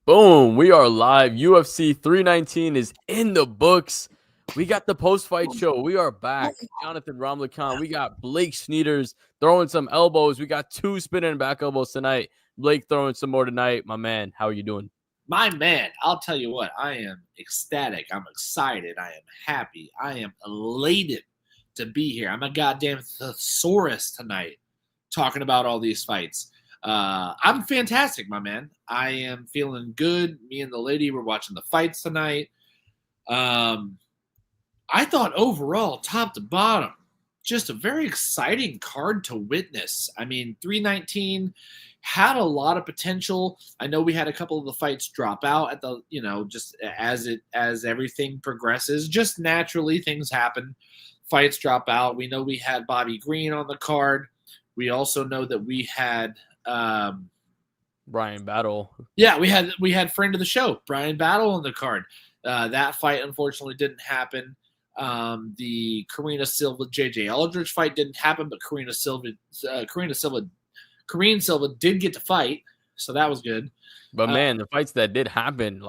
Boom, we are live. UFC 319 is in the books. We got the post-fight show. We are back. Jonathan Ramlakan. We got Blake Sneeders throwing some elbows. We got 2 spinning back elbows tonight. Blake throwing some more tonight. My man, how are you doing? My man, I'll tell you what, I am ecstatic. I'm excited. I am happy. I am elated to be here. I'm a goddamn thesaurus tonight talking about all these fights. I'm fantastic, my man. I am feeling good. Me and the lady were watching the fights tonight. I thought overall, top to bottom, just a very exciting card to witness. I mean, 319 had a lot of potential. I know we had a couple of the fights drop out at the, just as everything progresses, just naturally things happen. Fights drop out. We know we had Bobby Green on the card. We also know that we had Brian Battle. Yeah, we had friend of the show, Brian Battle, on the card. That fight unfortunately didn't happen. The Karina Silva JJ Aldrich fight didn't happen, but Karina Silva did get to fight, so that was good. But man, the fights that did happen,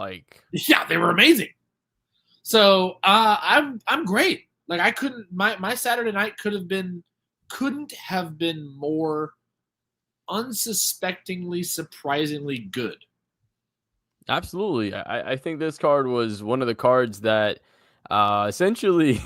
yeah, they were amazing. So I'm great. Like I couldn't my Saturday night couldn't have been more unsuspectingly, surprisingly good. Absolutely. I think this card was one of the cards that essentially,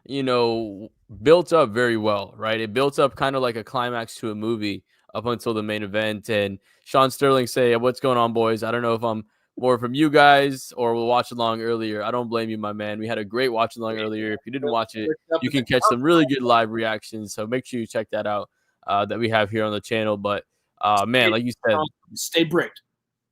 built up very well, right? It built up kind of like a climax to a movie up until the main event. And Sean Sterling say, "What's going on, boys? I don't know if I'm more from you guys or we'll watch along earlier. I don't blame you, my man. We had a great watch along earlier. If you didn't watch it, you can catch some really good live reactions. So make sure you check that out that we have here on the channel. But man, like you said, stay bricked.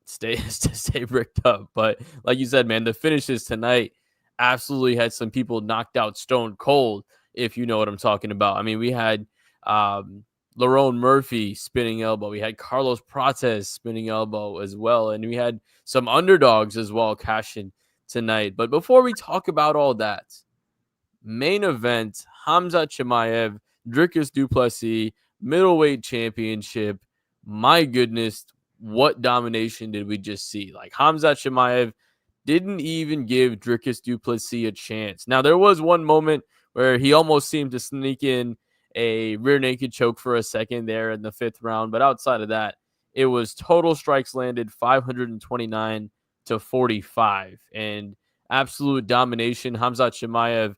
Stay bricked up. But like you said, man, the finishes tonight absolutely had some people knocked out stone cold, if you know what I'm talking about. I mean, we had Lerone Murphy spinning elbow. We had Carlos Prates spinning elbow as well. And we had some underdogs as well cashing tonight. But before we talk about all that, main event, Khamzat Chimaev, Dricus Du Plessis, Middleweight Championship. My goodness, what domination did we just see? Like, Khamzat Chimaev didn't even give Dricus Du Plessis a chance. Now, there was one moment where he almost seemed to sneak in a rear naked choke for a second there in the 5th round. But outside of that, it was total strikes landed 529 to 45. And absolute domination. Khamzat Chimaev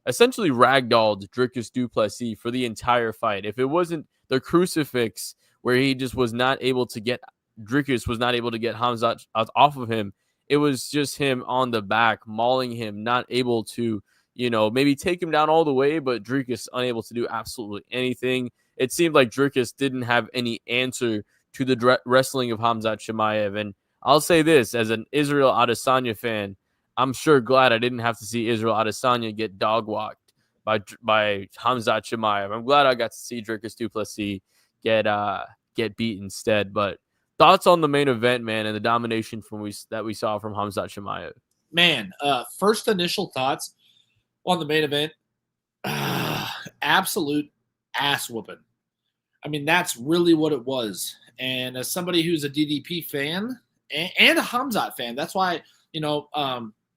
essentially ragdolled Dricus Du Plessis for the entire fight. If it wasn't the crucifix where he just was not able to get Dricus was not able to get Khamzat off of him, it was just him on the back, mauling him, not able to, maybe take him down all the way, but Dricus unable to do absolutely anything. It seemed like Dricus didn't have any answer to the wrestling of Khamzat Chimaev. And I'll say this, as an Israel Adesanya fan, I'm sure glad I didn't have to see Israel Adesanya get dog walked by Khamzat Chimaev. I'm glad I got to see Dricus Du Plessis get beat instead. But thoughts on the main event, man, and the domination that we saw from Khamzat Chimaev? Man, first initial thoughts on the main event, absolute ass whooping. I mean, that's really what it was. And as somebody who's a DDP fan and a Khamzat fan, that's why,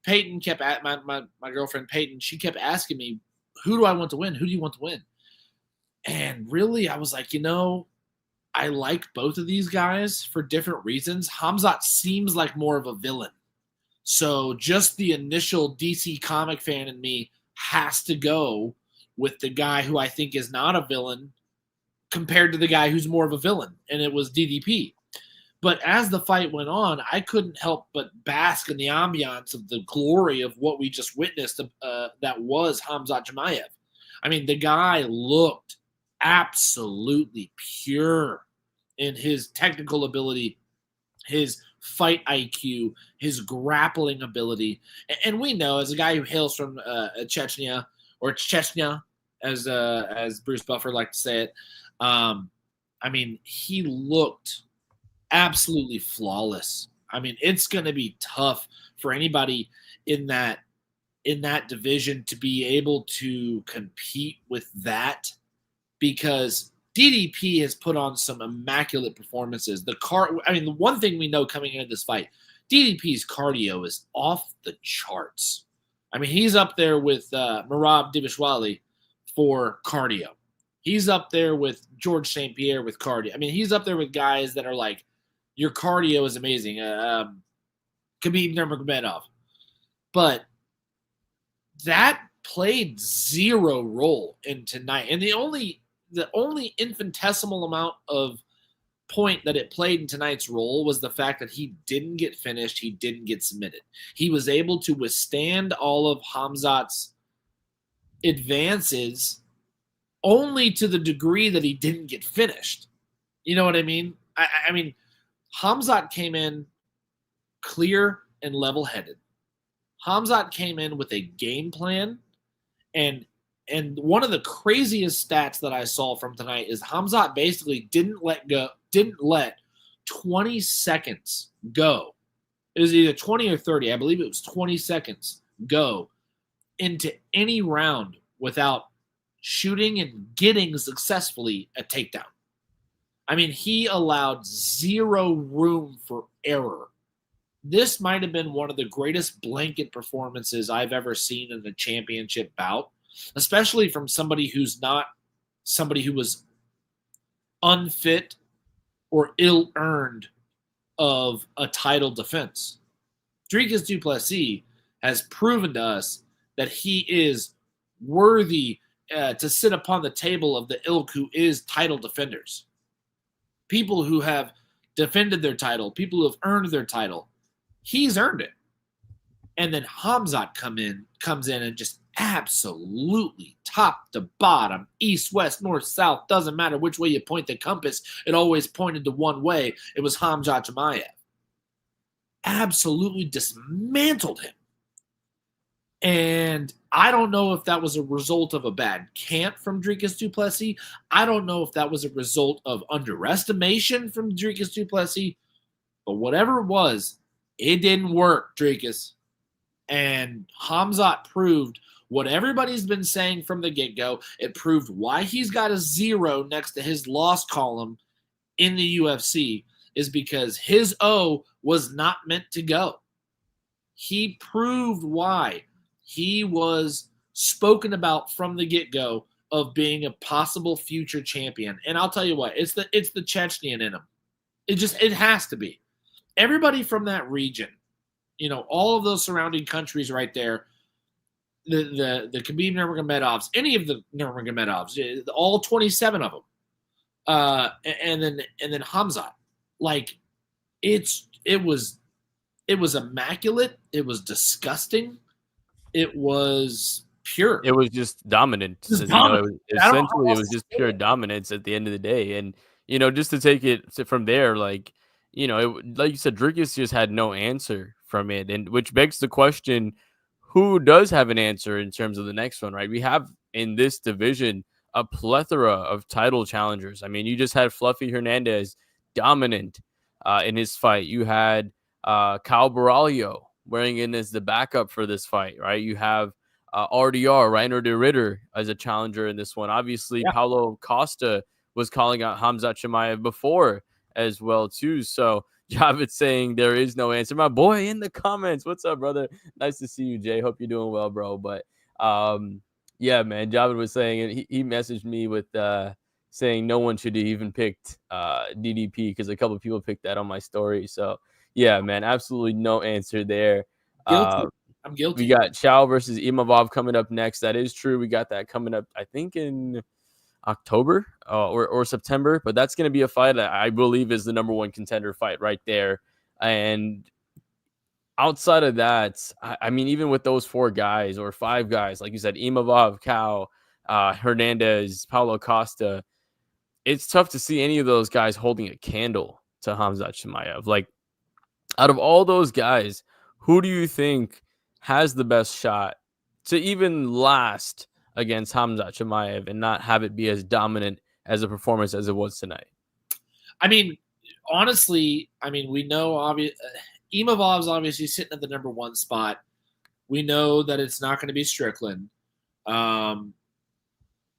Peyton kept at my girlfriend Peyton, she kept asking me, who do I want to win? Who do you want to win? And really, I was like, I like both of these guys for different reasons. Khamzat seems like more of a villain. So just the initial DC comic fan in me has to go with the guy who I think is not a villain compared to the guy who's more of a villain, and it was DDP. But as the fight went on, I couldn't help but bask in the ambiance of the glory of what we just witnessed that was Khamzat Chimaev. I mean, the guy looked absolutely pure in his technical ability, his fight IQ, his grappling ability. And we know, as a guy who hails from Chechnya, or Chechnya, as Bruce Buffer liked to say it, I mean, he looked absolutely flawless. I mean, it's going to be tough for anybody in that division to be able to compete with that, because DDP has put on some immaculate performances. The one thing we know coming into this fight, DDP's cardio is off the charts. I mean, he's up there with Merab Dvalishvili for cardio. He's up there with George St. Pierre with cardio. I mean, he's up there with guys that are like, your cardio is amazing. Khabib Nurmagomedov. But that played zero role in tonight. And the only infinitesimal amount of point that it played in tonight's role was the fact that he didn't get finished. He didn't get submitted. He was able to withstand all of Khamzat's advances only to the degree that he didn't get finished. You know what I mean? I mean, Khamzat came in clear and level-headed. Khamzat came in with a game plan, and one of the craziest stats that I saw from tonight is Khamzat basically didn't let 20 seconds go. It was either 20 or 30. I believe it was 20 seconds go into any round without shooting and getting successfully a takedown. I mean, he allowed zero room for error. This might have been one of the greatest blanket performances I've ever seen in a championship bout, especially from somebody who's not somebody who was unfit or ill-earned of a title defense. Dricus Du Plessis has proven to us that he is worthy to sit upon the table of the ilk who is title defenders. People who have defended their title, people who have earned their title. He's earned it. And then Khamzat comes in and just absolutely top to bottom, east, west, north, south, doesn't matter which way you point the compass, it always pointed to one way. It was Khamzat Chimaev. Absolutely dismantled him. And I don't know if that was a result of a bad camp from Dricus Du Plessis. I don't know if that was a result of underestimation from Dricus Du Plessis. But whatever it was, it didn't work, Dricus. And Khamzat proved what everybody's been saying from the get-go. It proved why he's got a 0 next to his loss column in the UFC is because his O was not meant to go. He proved why he was spoken about from the get-go of being a possible future champion. And I'll tell you what, it's the Chechnyan in him. It has to be. Everybody from that region, you know, all of those surrounding countries right there, the Khabib Nurmagomedovs, any of the Nurmagomedovs, all 27 of them, and then Khamzat, like it was immaculate. It was disgusting. It was pure. It was just dominant. Essentially, it was just pure dominance at the end of the day. And, you know, just to take it from there, like, you know, like you said, Dricus just had no answer from it. And which begs the question, who does have an answer in terms of the next one, right? We have in this division a plethora of title challengers. I mean, you just had Fluffy Hernandez dominant in his fight. You had Kyle Baralho wearing in as the backup for this fight, right? You have RDR, Reiner de Ritter, as a challenger in this one. Obviously, yeah. Paulo Costa was calling out Khamzat Chimaev before as well, too. So Javid's saying there is no answer. My boy in the comments. What's up, brother? Nice to see you, Jay. Hope you're doing well, bro. But yeah, man, Javid was saying, and he messaged me with saying no one should have even picked DDP because a couple of people picked that on my story. So yeah, man, absolutely no answer there. Guilty. I'm guilty. We got Chow versus Imavov coming up next. That is true. We got that coming up, I think, in October or September. But that's going to be a fight that I believe is the number one contender fight right there. And outside of that, I mean, even with those 4 guys or 5 guys, like you said, Imavov, Cow, Hernandez, Paulo Costa, it's tough to see any of those guys holding a candle to Khamzat Chimaev. Like, out of all those guys, who do you think has the best shot to even last against Khamzat Chimaev and not have it be as dominant as a performance as it was tonight? I mean, honestly, we know Imavov's obviously sitting at the number 1 spot. We know that it's not going to be Strickland.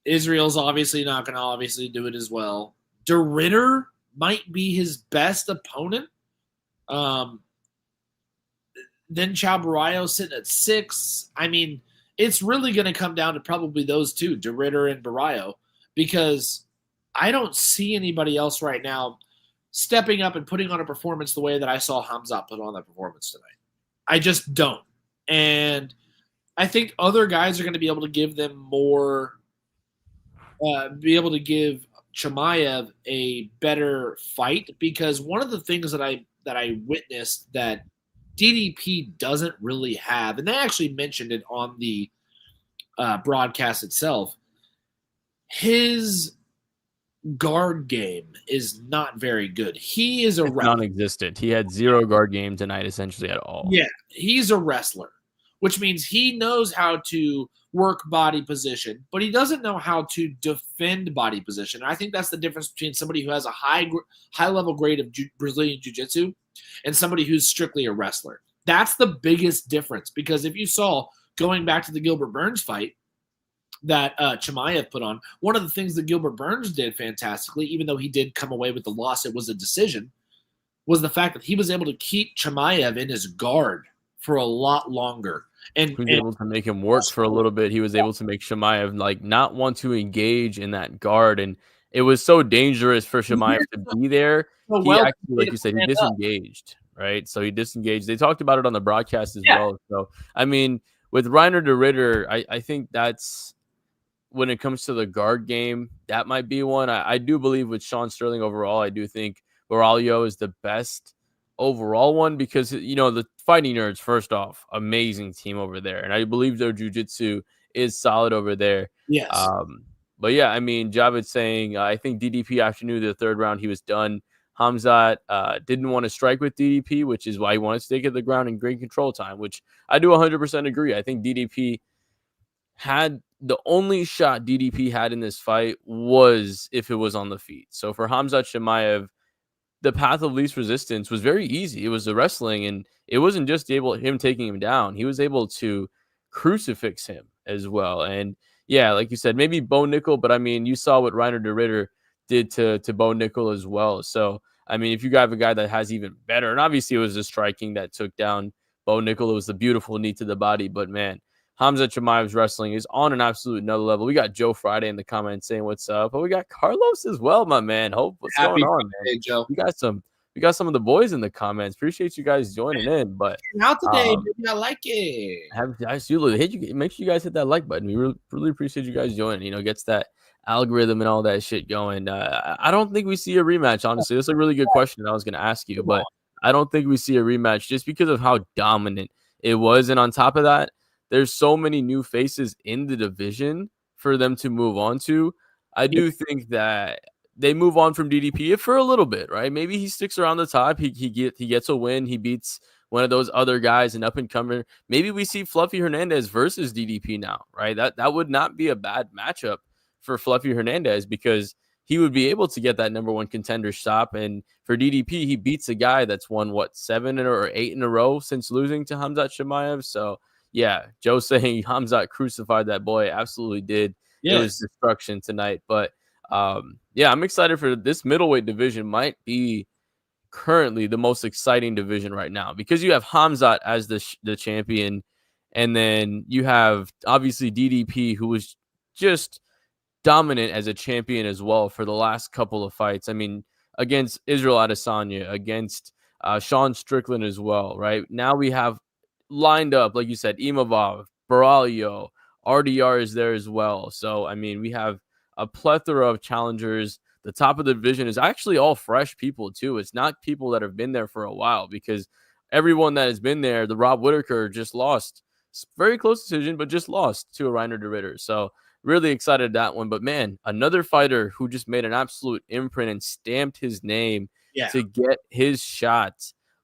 Israel's obviously not going to do it as well. De Ritter might be his best opponent. then Chao Barrio sitting at 6. I mean, it's really going to come down to probably those two, DeRitter and Barrio, because I don't see anybody else right now stepping up and putting on a performance the way that I saw Khamzat put on that performance tonight. I just don't. And I think other guys are going to be able to give them more, be able to give Chimaev a better fight, because one of the things that I witnessed that DDP doesn't really have, and they actually mentioned it on the broadcast itself, his guard game is not very good. He is a wrestler. Non-existent. He had 0 guard game tonight, essentially, at all. Yeah, he's a wrestler, which means he knows how to work body position, but he doesn't know how to defend body position. And I think that's the difference between somebody who has a high level grade of Brazilian Jiu-Jitsu and somebody who's strictly a wrestler. That's the biggest difference, because if you saw, going back to the Gilbert Burns fight that Chimaev put on, one of the things that Gilbert Burns did fantastically, even though he did come away with the loss, it was a decision, was the fact that he was able to keep Chimaev in his guard for a lot longer. And he was able to make him work for a little bit. He was able to make Chimaev like not want to engage in that guard, and it was so dangerous for Chimaev to be there. He actually, like you said, he disengaged, right? So he disengaged. They talked about it on the broadcast as well. So I mean, with Reiner de Ritter, I think that's, when it comes to the guard game, that might be one. I do believe with Sean Sterling overall, I do think Baralho is the best overall one, because, you know, the Fighting Nerds, first off, amazing team over there. And I believe their jiu-jitsu is solid over there. Yes. But yeah, I mean, Javed saying, I think DDP after the 3rd round, he was done. Khamzat didn't want to strike with DDP, which is why he wanted to stay at the ground and gain control time, which I do 100% agree. I think DDP had the only shot DDP had in this fight was if it was on the feet. So for Khamzat Chimaev, the path of least resistance was very easy. It was the wrestling, and it wasn't just him taking him down. He was able to crucifix him as well. And yeah, like you said, maybe Bo Nickel, but I mean, you saw what Reiner de Ritter did to Bo Nickel as well. So I mean, if you have a guy that has even better, and obviously it was the striking that took down Bo Nickel, it was the beautiful knee to the body, but man, Khamzat Chimaev's wrestling is on an absolute another level. We got Joe Friday in the comments saying what's up, but we got Carlos as well, my man. What's going on, man? Hey, Joe. We got some of the boys in the comments. Appreciate you guys joining in. But out today, I like it. Make sure you guys hit that like button. We really appreciate you guys joining. You know, gets that algorithm and all that shit going. I don't think we see a rematch. Honestly, that's a really good question I was going to ask you, but I don't think we see a rematch just because of how dominant it was, and on top of that, there's so many new faces in the division for them to move on to. I do think that they move on from DDP for a little bit, right? Maybe he sticks around the top. He gets a win. He beats one of those other guys, an up-and-comer. Maybe we see Fluffy Hernandez versus DDP now, right? That would not be a bad matchup for Fluffy Hernandez, because he would be able to get that number 1 contender stop. And for DDP, he beats a guy that's won, 7 or 8 in a row since losing to Khamzat Chimaev. So, yeah, Joe saying Khamzat crucified that boy. Absolutely did. Yes. It was destruction tonight. But, yeah, I'm excited for this middleweight division. Might be currently the most exciting division right now, because you have Khamzat as the champion, and then you have, obviously, DDP, who was just dominant as a champion as well for the last couple of fights. I mean, against Israel Adesanya, against Sean Strickland as well, right? Now we have lined up, like you said, Imavov, Baralho, RDR is there as well. So, I mean, we have a plethora of challengers. The top of the division is actually all fresh people, too. It's not people that have been there for a while, because everyone that has been there, the Rob Whittaker just lost. It's very close decision, but just lost to a Reiner de Ritter. So, really excited that one. But, man, another fighter who just made an absolute imprint and stamped his name to get his shot,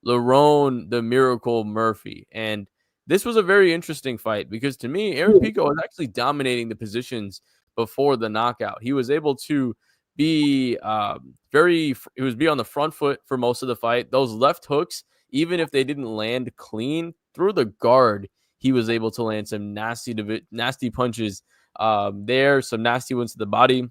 Lerone the Miracle Murphy. And this was a very interesting fight, because to me, Aaron Pico was actually dominating the positions before the knockout. He was able to be he was on the front foot for most of the fight. Those left hooks, even if they didn't land clean through the guard, he was able to land some nasty punches there, some nasty ones to the body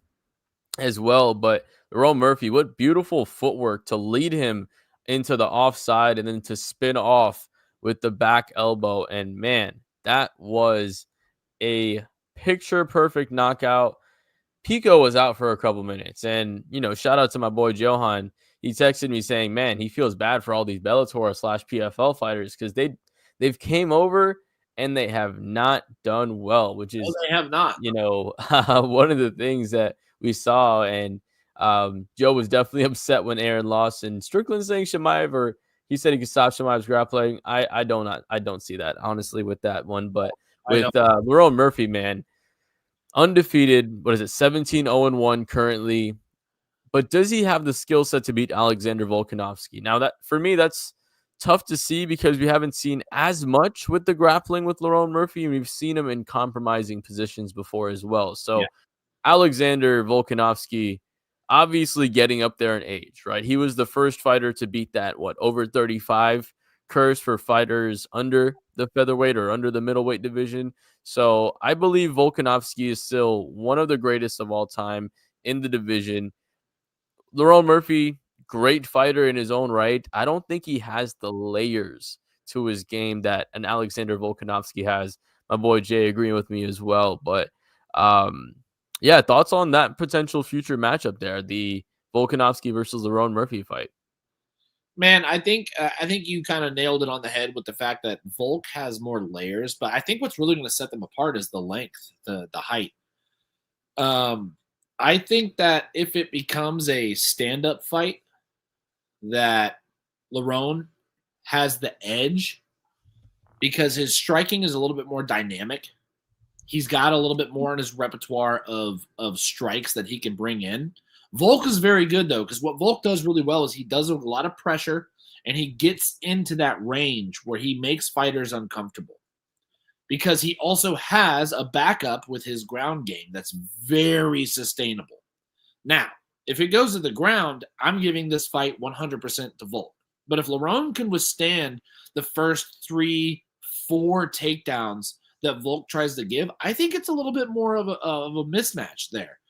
as well. But Lerone Murphy, what beautiful footwork to lead him into the offside and then to spin off with the back elbow. And man, that was a picture perfect knockout. Pico was out for a couple minutes, and shout out to my boy Johan. He texted me saying, "Man, he feels bad for all these Bellator/PFL fighters because they've came over and they have not done well, which Oh, is they have not. one of the things that we saw." And Joe was definitely upset when Aaron lost, and Strickland saying Chimaev, or he said he could stop Chimaev's grappling. I don't see that honestly with that one, but I with don't. Lerone Murphy, man. Undefeated, what is it, 17-0-1 currently. But does he have the skill set to beat Alexander Volkanovski? Now, that for me, that's tough to see because we haven't seen as much with the grappling with Lerone Murphy, and we've seen him in compromising positions before as well. Yeah. So Alexander Volkanovski obviously getting up there in age, right? He was the first fighter to beat that, over 35 curse for fighters under the featherweight or under the middleweight division. So I believe Volkanovski is still one of the greatest of all time in the division. Lerone Murphy, great fighter in his own right. I don't think he has the layers to his game that an Alexander Volkanovski has. My boy Jay agreeing with me as well. But yeah, thoughts on that potential future matchup there, the Volkanovski versus Lerone Murphy fight? Man, I think you kind of nailed it on the head with the fact that Volk has more layers, but I think what's really going to set them apart is the length, the height. I think that if it becomes a stand-up fight, that Lerone has the edge because his striking is a little bit more dynamic. He's got a little bit more in his repertoire of strikes that he can bring in. Volk is very good, though, because what Volk does really well is he does a lot of pressure, and he gets into that range where he makes fighters uncomfortable. Because he also has a backup with his ground game that's very sustainable. Now, if it goes to the ground, I'm giving this fight 100% to Volk. But if Lerone can withstand the first 3-4 takedowns that Volk tries to give, I think it's a little bit more of a mismatch there.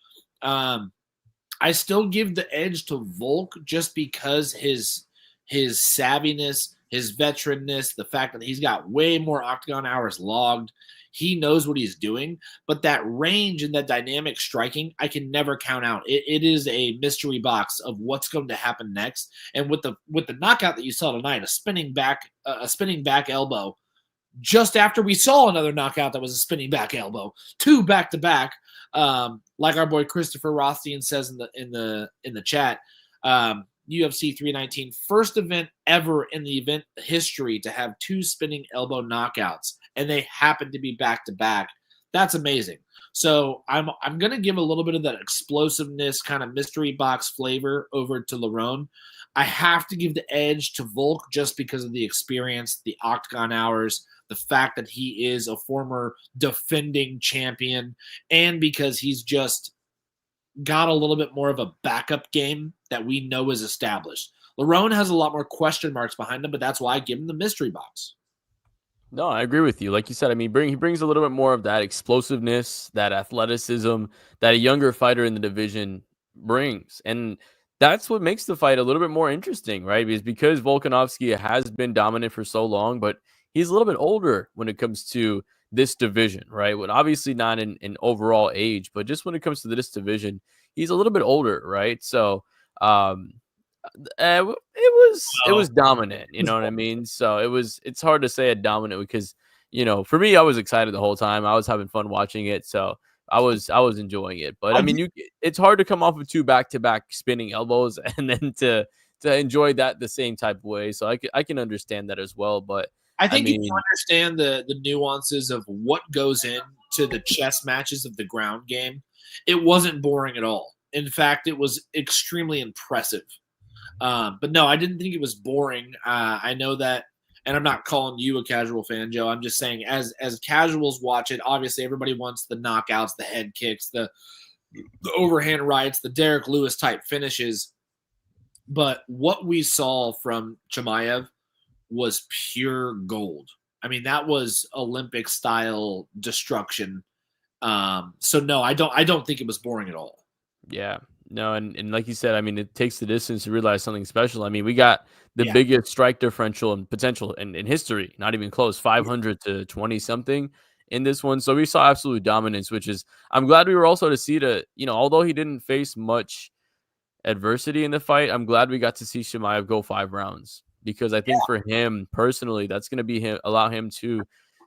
I still give the edge to Volk just because his savviness, his veteranness, the fact that he's got way more octagon hours logged, he knows what he's doing. But that range and that dynamic striking, I can never count out. It is a mystery box of what's going to happen next. And with the knockout that you saw tonight, a spinning back elbow, just after we saw another knockout that was a spinning back elbow, 2 back to back. Like our boy Christopher Rothstein says in the chat, UFC 319, first event ever in the event history to have 2 spinning elbow knockouts, and they happen to be back to back. That's amazing. So I'm gonna give a little bit of that explosiveness, kind of mystery box flavor over to Lerone. I have to give the edge to Volk just because of the experience, the octagon hours, the fact that he is a former defending champion, and because he's just got a little bit more of a backup game that we know is established. Lerone has a lot more question marks behind him, but that's why I give him the mystery box. No, I agree with you. Like you said, I mean, he brings a little bit more of that explosiveness, that athleticism that a younger fighter in the division brings. And that's what makes the fight a little bit more interesting, right? Because Volkanovski has been dominant for so long, but he's a little bit older when it comes to this division, right? Well, obviously not in overall age, but just when it comes to this division, he's a little bit older, right? So it was dominant, you know what I mean? So it's hard to say a dominant because for me, I was excited the whole time. I was having fun watching it, so I was enjoying it. But I mean, it's hard to come off of 2 back-to-back spinning elbows and then to enjoy that the same type of way. So I can understand that as well. But I think if you understand the nuances of what goes into the chess matches of the ground game, it wasn't boring at all. In fact, it was extremely impressive. But no, I didn't think it was boring. I know that, and I'm not calling you a casual fan, Joe. I'm just saying as casuals watch it, obviously everybody wants the knockouts, the head kicks, the overhand rights, the Derek Lewis type finishes. But what we saw from Chimaev was pure gold. I mean, that was Olympic style destruction. So no, I don't think it was boring at all. Yeah. No, and like you said, I mean, it takes the distance to realize something special. I mean, we got the biggest strike differential and potential in history, not even close, 500 to 20 something in this one. So we saw absolute dominance, which is, I'm glad we were also to see although he didn't face much adversity in the fight, I'm glad we got to see Chimaev go 5 rounds, because I think for him personally, that's going to be allow him to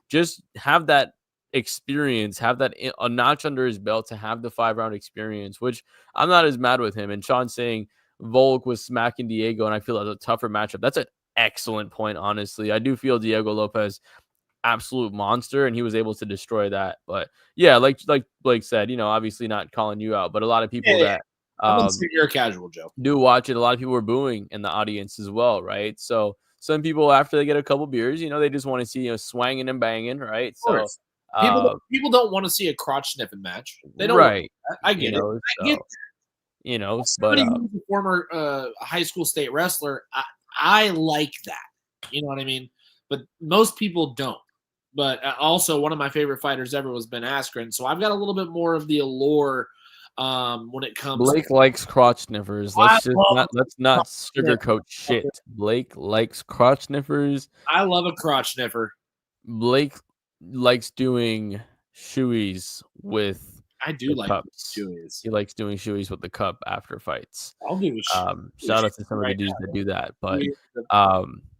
just have that experience, have that a notch under his belt, to have the 5-round experience, which I'm not as mad with him. And Sean saying Volk was smacking Diego, and I feel like a tougher matchup. That's an excellent point, honestly. I do feel Diego Lopez absolute monster, and he was able to destroy that. But yeah, like Blake said, obviously not calling you out, but a lot of people that you're a casual, Joe, do watch it, a lot of people were booing in the audience as well, right? So some people, after they get a couple beers, they just want to see swanging and banging, right? So people don't want to see a crotch sniffing match. They don't. Right. I get it. I get that. Somebody who's a former high school state wrestler, I like that. You know what I mean? But most people don't. But also, one of my favorite fighters ever was Ben Askren. So I've got a little bit more of the allure when it comes. Blake likes crotch sniffers. Let's not sugarcoat shit. Blake likes crotch sniffers. I love a crotch sniffer. Blake likes doing shoeies with. I do like cups. shoeies. He likes doing shoeies with the cup after fights. I'll do shout out to some of the dudes that do that. But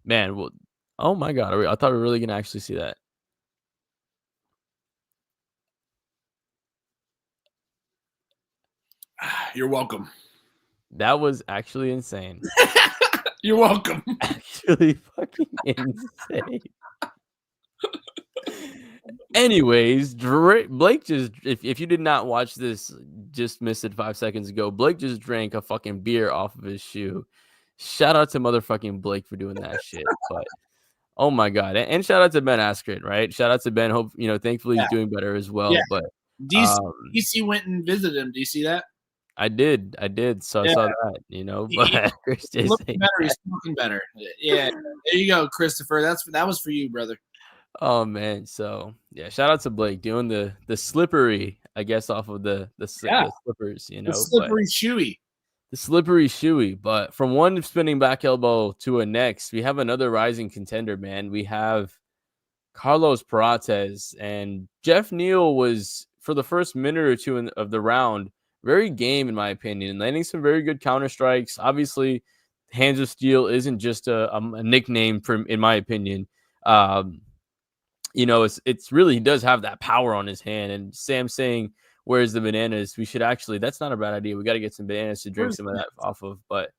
man, well, oh my god, I thought we were really gonna actually see that. You're welcome. That was actually insane. You're welcome. Actually fucking insane. Anyways, Blake just, if you did not watch this, just missed it 5 seconds ago, Blake just drank a fucking beer off of his shoe. Shout out to motherfucking Blake for doing that shit. But oh my god. And shout out to Ben Askren, right? Shout out to Ben. Hope, thankfully he's doing better as well. Yeah. But DC went and visited him. Do you see that? I did. So I saw that, but he's looking better. He's talking better. Yeah. There you go, Christopher. That was for you, brother. Oh man. So yeah, shout out to Blake doing the slippery, I guess, off of the slippers, The slippery shoey. The slippery shoey. But from one spinning back elbow to a next, we have another rising contender, man. We have Carlos Prates, and Jeff Neal was, for the first minute or two of the round, very game in my opinion, landing some very good counter strikes. Obviously, Hands of Steel isn't just a nickname in my opinion. It's really, he does have that power on his hand. And Sam saying, "Where's the bananas?" We should actually, that's not a bad idea. We got to get some bananas to drink some of that off of. But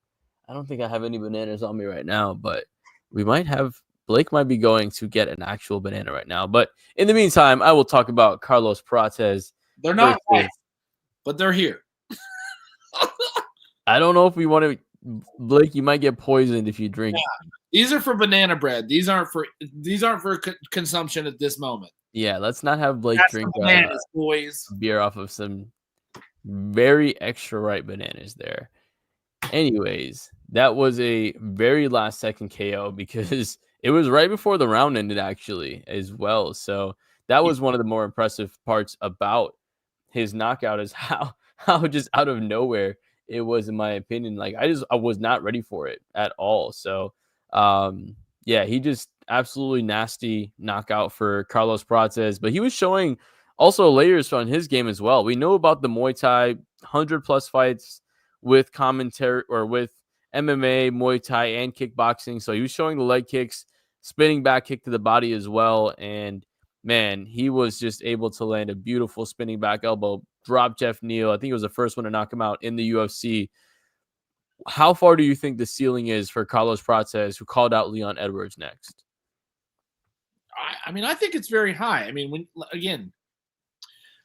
I don't think I have any bananas on me right now. But we might have. Blake might be going to get an actual banana right now. But in the meantime, I will talk about Carlos Prates. They're not white, but they're here. I don't know if we want to. Blake, you might get poisoned if you drink. Yeah. These are for banana bread. These aren't for consumption at this moment. Yeah, let's not have Blake drink bananas, boys. Beer off of some very extra ripe bananas there. Anyways, that was a very last second KO because it was right before the round ended actually as well. So that was one of the more impressive parts about his knockout, is how just out of nowhere it was, in my opinion. Like I was not ready for it at all. So yeah, he just absolutely nasty knockout for Carlos Prates, but he was showing also layers on his game as well. We know about the Muay Thai 100+ fights with commentary, or with MMA, Muay Thai, and kickboxing. So he was showing the leg kicks, spinning back kick to the body as well. And man, he was just able to land a beautiful spinning back elbow, drop Jeff Neal. I think it was the first one to knock him out in the UFC. How far do you think the ceiling is for Carlos Prates, who called out Leon Edwards next? I mean, I think it's very high. I mean,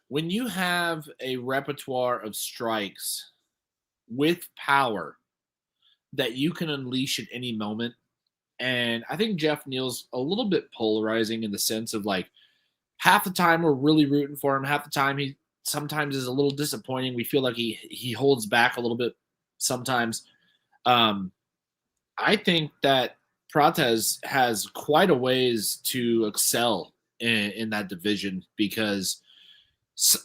when you have a repertoire of strikes with power that you can unleash at any moment, and I think Jeff Neal's a little bit polarizing in the sense of, like, half the time we're really rooting for him, half the time he sometimes is a little disappointing. We feel like he holds back a little bit sometimes. I think that Prates has quite a ways to excel in that division, because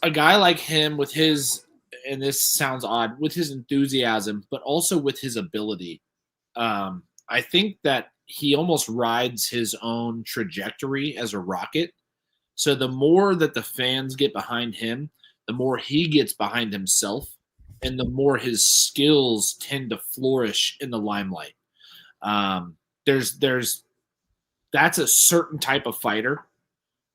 a guy like him with his, and this sounds odd, with his enthusiasm, but also with his ability, I I think that he almost rides his own trajectory as a rocket. So the more that the fans get behind him, the more he gets behind himself, and the more his skills tend to flourish in the limelight. There's that's a certain type of fighter.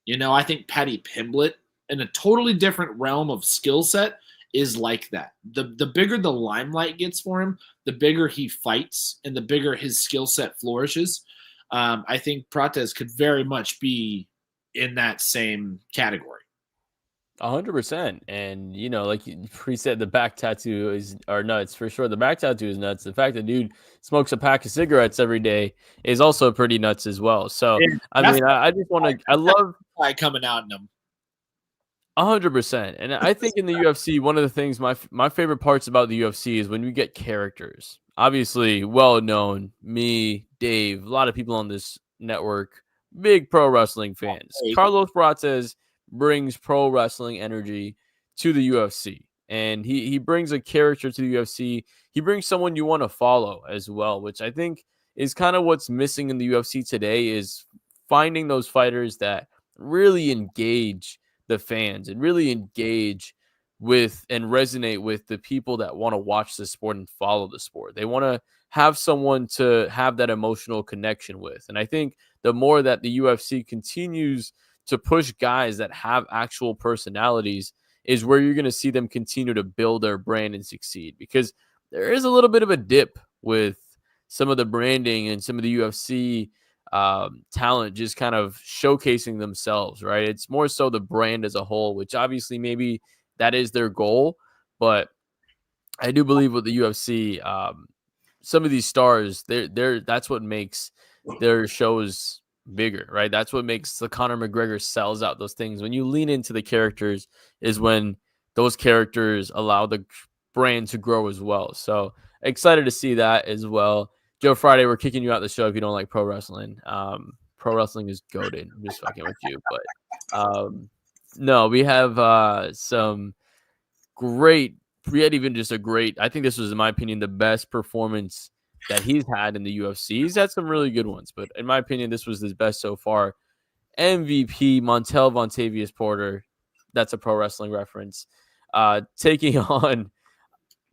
I think Paddy Pimblett, in a totally different realm of skill set, is like that. The bigger the limelight gets for him, the bigger he fights and the bigger his skill set flourishes. I think Prates could very much be in that same category. 100%. And, like we said, the back tattoo are nuts for sure. The back tattoo is nuts. The fact that dude smokes a pack of cigarettes every day is also pretty nuts as well. So, And I just want to, I love coming out in him. 100%. And I think in the UFC, one of the things, my favorite parts about the UFC is when you get characters. Obviously, well known, me, Dave, a lot of people on this network, big pro wrestling fans. Carlos Prates brings pro wrestling energy to the UFC. And he brings a character to the UFC. He brings someone you want to follow as well, which I think is kind of what's missing in the UFC today, is finding those fighters that really engage the fans and really engage with and resonate with the people that want to watch the sport and follow the sport. They want to have someone to have that emotional connection with. And I think the more that the UFC continues to push guys that have actual personalities is where you're going to see them continue to build their brand and succeed, because there is a little bit of a dip with some of the branding and some of the UFC talent just kind of showcasing themselves, right? It's more so the brand as a whole, which obviously maybe that is their goal. But I do believe with the UFC, some of these stars, that's what makes their shows bigger, right? That's what makes the Conor McGregor sells out those things. When you lean into the characters is when those characters allow the brand to grow as well. So excited to see that as well. Joe Friday, we're kicking you out the show if you don't like pro wrestling. Pro wrestling is goated. I'm just fucking with you. But no, we have some great, we had even just a great, I think this was, in my opinion, the best performance that he's had in the UFC. He's had some really good ones, but in my opinion, this was his best so far. MVP Montel Vontavious Porter, that's a pro wrestling reference, taking on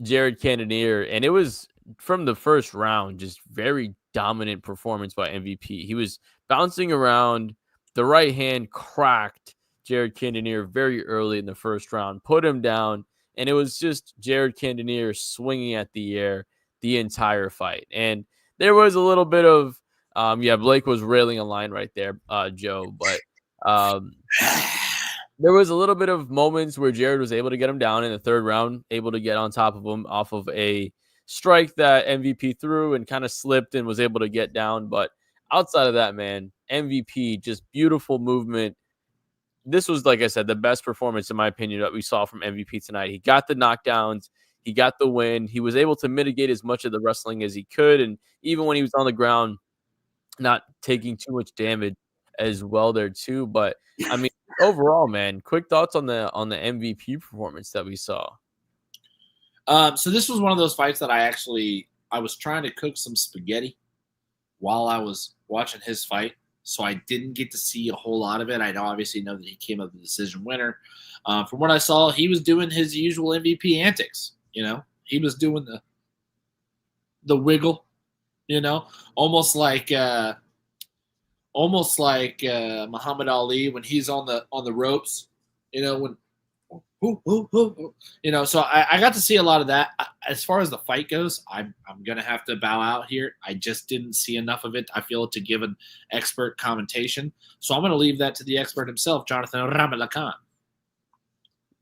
Jared Cannonier, and it was from the first round, just very dominant performance by MVP. He was bouncing around. The right hand cracked Jared Cannonier very early in the first round, put him down, and it was just Jared Cannonier swinging at the air the entire fight. And there was a little bit of, Blake was railing a line right there, Joe, but there was a little bit of moments where Jared was able to get him down in the third round, able to get on top of him off of a strike that MVP threw and kind of slipped and was able to get down. But outside of that, man, MVP, just beautiful movement. This was, like I said, the best performance, in my opinion, that we saw from MVP tonight. He got the knockdowns. He got the win. He was able to mitigate as much of the wrestling as he could. And even when he was on the ground, not taking too much damage as well there too. But I mean, overall, man, quick thoughts on the MVP performance that we saw. So this was one of those fights that I was trying to cook some spaghetti while I was watching his fight, so I didn't get to see a whole lot of it. I obviously know that he came up the decision winner. From what I saw, he was doing his usual MVP antics. He was doing the wiggle, almost like Muhammad Ali when he's on the ropes, when. So I got to see a lot of that. As far as the fight goes, I'm going to have to bow out here. I just didn't see enough of it, I feel, to give an expert commentation. So I'm going to leave that to the expert himself, Jonathan Ramalakan.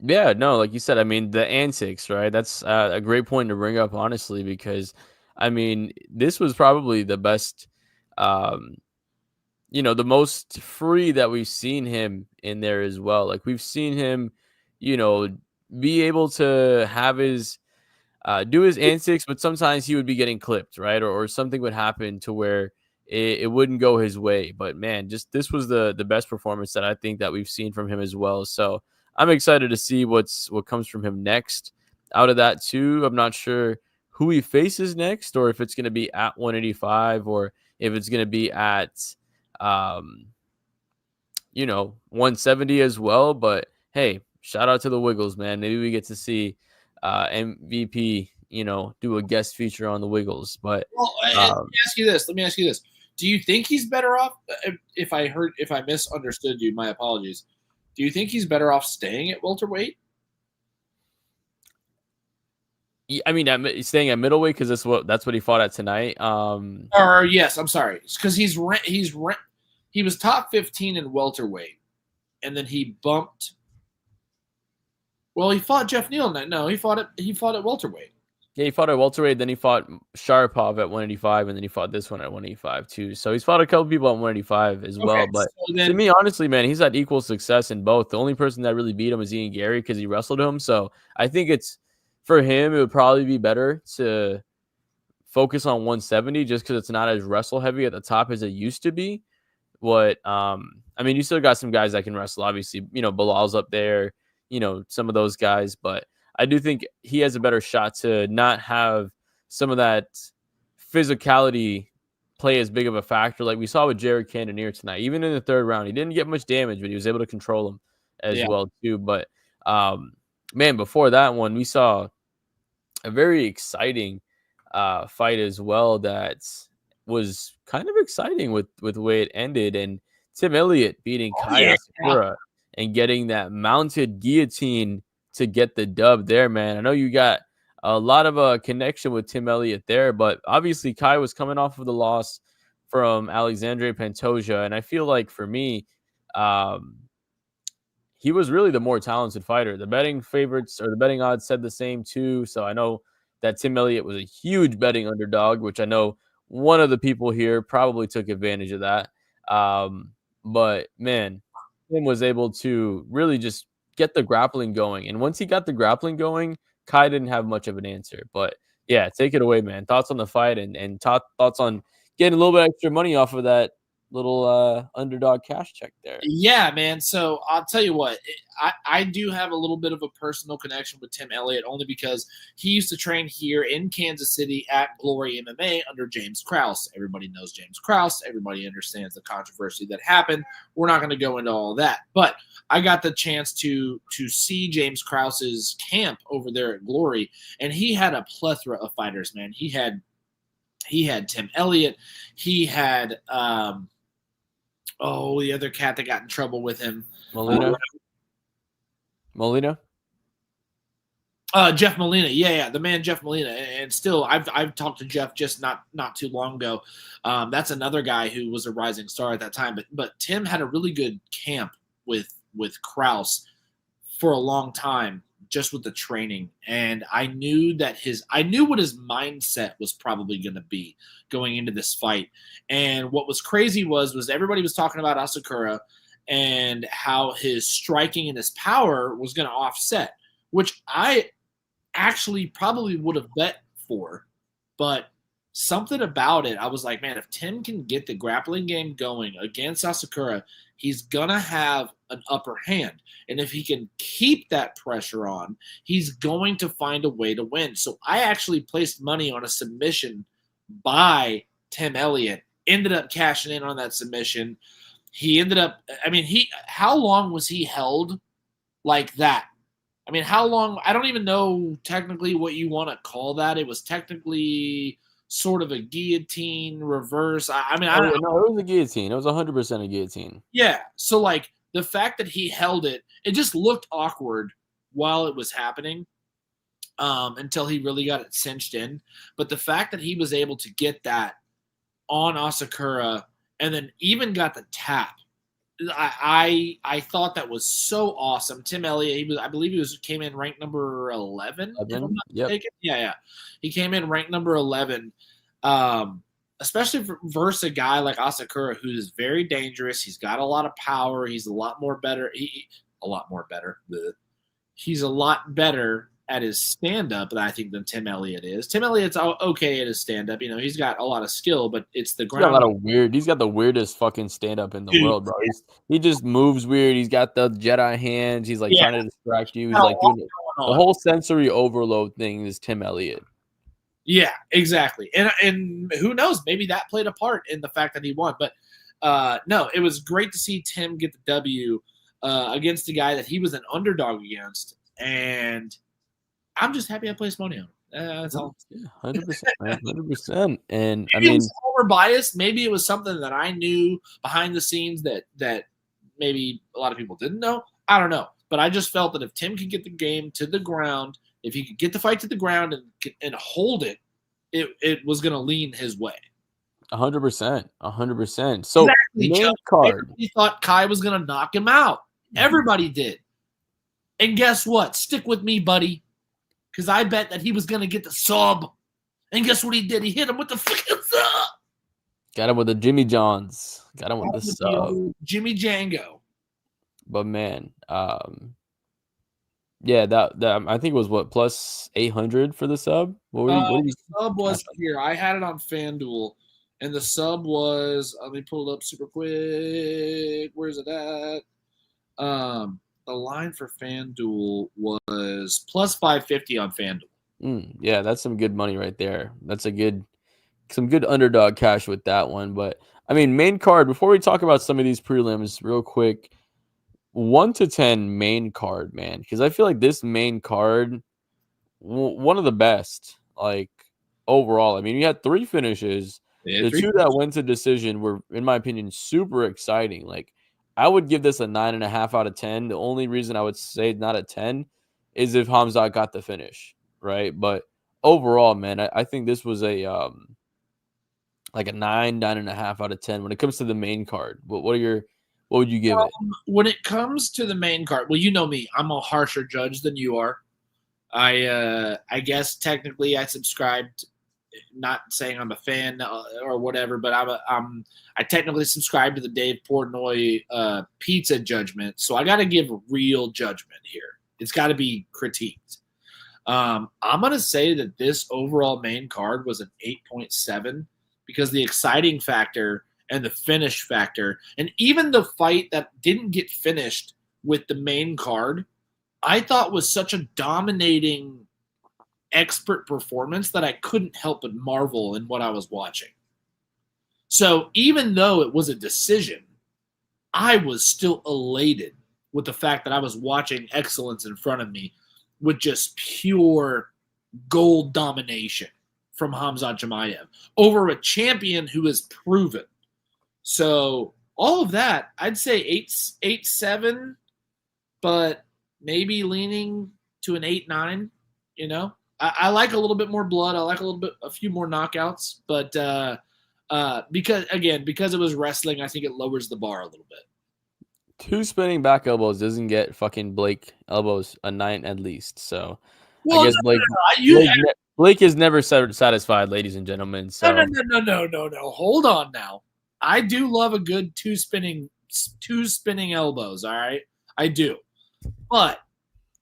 Yeah, no, like you said, I mean, the antics, right? That's a great point to bring up, honestly, because, I mean, this was probably the best, the most free that we've seen him in there as well. Like, we've seen him, be able to have his do his antics, but sometimes he would be getting clipped, right? Or something would happen to where it wouldn't go his way. But man, just this was the best performance that I think that we've seen from him as well. So I'm excited to see what comes from him next. Out of that too, I'm not sure who he faces next, or if it's going to be at 185, or if it's going to be at, um, 170 as well. But hey, shout out to the Wiggles, man. Maybe we get to see MVP, do a guest feature on the Wiggles. But Well, let me ask you this. Do you think he's better off? If I misunderstood you, my apologies. Do you think he's better off staying at welterweight? I mean, staying at middleweight because that's what he fought at tonight. Or yes, I'm sorry, because he was top 15 in welterweight, and then he bumped. Well, he fought Jeff Neal. No, he fought at welterweight. Yeah, he fought at welterweight, then he fought Sharapov at 185, and then he fought this one at 185 too. So he's fought a couple people at 185 as well. But to me, honestly, man, he's had equal success in both. The only person that really beat him is Ian Gary because he wrestled him. So I think for him, it would probably be better to focus on 170 just because it's not as wrestle heavy at the top as it used to be. I mean, you still got some guys that can wrestle. Obviously, Bilal's up there, some of those guys, but I do think he has a better shot to not have some of that physicality play as big of a factor like we saw with Jared Cannonier tonight. Even in the third round, he didn't get much damage, but he was able to control him as well too. But man, before that one, we saw a very exciting fight as well that was kind of exciting with the way it ended, and Tim Elliott beating Kai Asakura and getting that mounted guillotine to get the dub there, man. I know you got a lot of a connection with Tim Elliott there, but obviously Kai was coming off of the loss from Alexandre Pantoja, and I feel like for me, he was really the more talented fighter. The betting favorites or the betting odds said the same too, so I know that Tim Elliott was a huge betting underdog, which I know one of the people here probably took advantage of that. But man, Tim was able to really just get the grappling going. And once he got the grappling going, Kai didn't have much of an answer. But yeah, take it away, man. Thoughts on the fight and thoughts on getting a little bit extra money off of that little underdog cash check there. Yeah, man. So I'll tell you what, I do have a little bit of a personal connection with Tim Elliott only because he used to train here in Kansas City at Glory MMA under James Krause. Everybody knows James Krause. Everybody understands the controversy that happened. We're not going to go into all that, but I got the chance to see James Krause's camp over there at Glory, and he had a plethora of fighters, man. He had Tim Elliott. He had the other cat that got in trouble with him. Molina? Jeff Molina. Yeah, the man Jeff Molina. And still, I've talked to Jeff just not too long ago. That's another guy who was a rising star at that time. But Tim had a really good camp with Krause for a long time, just with the training. And I knew what his mindset was probably going to be going into this fight. And what was crazy was everybody was talking about Asakura and how his striking and his power was going to offset, which I actually probably would have bet for. But something about it, I was like, man, if Tim can get the grappling game going against Asakura, he's going to have an upper hand. And if he can keep that pressure on, he's going to find a way to win. So I actually placed money on a submission by Tim Elliott, ended up cashing in on that submission. He ended up, how long was he held like that? I mean, how long? I don't even know technically what you want to call that. It was technically sort of a guillotine reverse. I don't know. No, it was a guillotine. It was 100% a guillotine. Yeah. So, like, the fact that he held it, it just looked awkward while it was happening until he really got it cinched in. But the fact that he was able to get that on Asakura and then even got the tap, I thought that was so awesome. Tim Elliott, I believe he came in ranked number 11. Yep. Yeah. He came in ranked number 11. Especially versus a guy like Asakura, who is very dangerous. He's got a lot of power. He's a lot better. He's a lot better at his stand-up, I think, than Tim Elliott is. Tim Elliott's okay at his stand-up. He's got a lot of skill, but it's the ground. He's got the weirdest fucking stand-up in the world, bro. He just moves weird. He's got the Jedi hands. He's like trying to distract you. He's like doing the whole sensory overload thing is Tim Elliott. Yeah, exactly. And who knows? Maybe that played a part in the fact that he won. But no, it was great to see Tim get the W against a guy that he was an underdog against. And I'm just happy I placed money on him. That's all. 100%, 100%. And I Maybe it mean, was over biased. Maybe it was something that I knew behind the scenes that maybe a lot of people didn't know. I don't know. But I just felt that if Tim could get the game to the ground, if he could get the fight to the ground and hold it, it was going to lean his way. 100%, 100%. So Exactly, main card. He thought Kai was going to knock him out. Everybody did. And guess what? Stick with me, buddy, because I bet that he was going to get the sub. And guess what he did? He hit him with the fucking sub. Got him with the Jimmy Johns. Got him with the sub. Jimmy Django. But man, yeah, that I think it was what, plus 800 for the sub. What the sub was here. I had it on FanDuel, and the sub was. Let me pull it up super quick. Where's it at? The line for FanDuel was plus 550 on FanDuel. Yeah, that's some good money right there. That's some good underdog cash with that one. But I mean, main card. Before we talk about some of these prelims, real quick. 1 to 10 main card, man, because I feel like this main card, one of the best, like overall. I mean, you had 3 finishes. Yeah, the 2 that went to decision were, in my opinion, super exciting. Like, I would give this a 9.5 out of 10. The only reason I would say not a 10 is if Khamzat got the finish, right? But overall, man, I think this was a like a 9.5 out of 10 when it comes to the main card. What would you give it? When it comes to the main card, well, you know me. I'm a harsher judge than you are. I guess technically I subscribed, not saying I'm a fan or whatever, but I technically subscribe to the Dave Portnoy pizza judgment. So I got to give real judgment here. It's got to be critiqued. I'm going to say that this overall main card was an 8.7 because the exciting factor and the finish factor, and even the fight that didn't get finished with the main card, I thought was such a dominating expert performance that I couldn't help but marvel in what I was watching. So even though it was a decision, I was still elated with the fact that I was watching excellence in front of me with just pure gold domination from Khamzat Chimaev over a champion who is proven. So all of that, I'd say 8.7, but maybe leaning to an 8.9. You know, I like a little bit more blood. I like a few more knockouts, but because it was wrestling, I think it lowers the bar a little bit. 2 spinning back elbows doesn't get fucking Blake elbows a 9 at least. So well, I guess Blake is never satisfied, ladies and gentlemen. So no. Hold on now. I do love a good 2 spinning elbows, all right? I do. But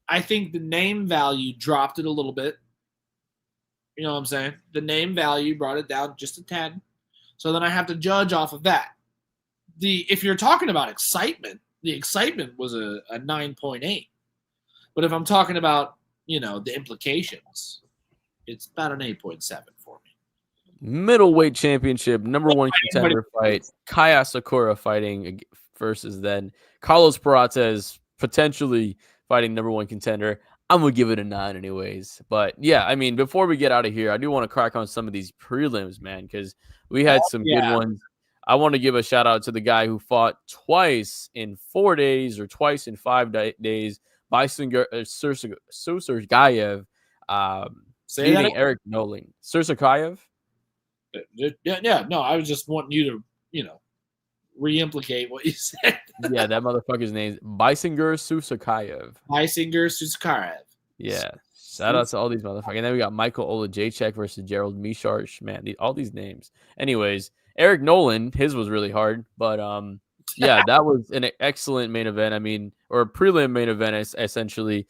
I think the name value dropped it a little bit. You know what I'm saying? The name value brought it down just a tad. So then I have to judge off of that. If you're talking about excitement, the excitement was a 9.8. But if I'm talking about, the implications, it's about an 8.7 for me. Middleweight Championship, number 1 contender fight. Kaya Sakura fighting versus then Carlos Prates potentially fighting number 1 contender. I'm going to give it a 9 anyways. But yeah, I mean, before we get out of here, I do want to crack on some of these prelims, man, because we had some good ones. I want to give a shout out to the guy who fought twice in 4 days or twice in 5 days, Sursugayev, beating Eric Nolan. Sursugayev? Yeah, no, I was just wanting you to, re-implicate what you said. Yeah, that motherfucker's name is Bisinger Susakayev. Yeah. Shout out to all these motherfuckers. And then we got Michael Olajaychek versus Gerald Misharsh. Man, all these names. Anyways, Eric Nolan, his was really hard. But, yeah, that was an excellent main event. I mean, or a prelim main event, essentially.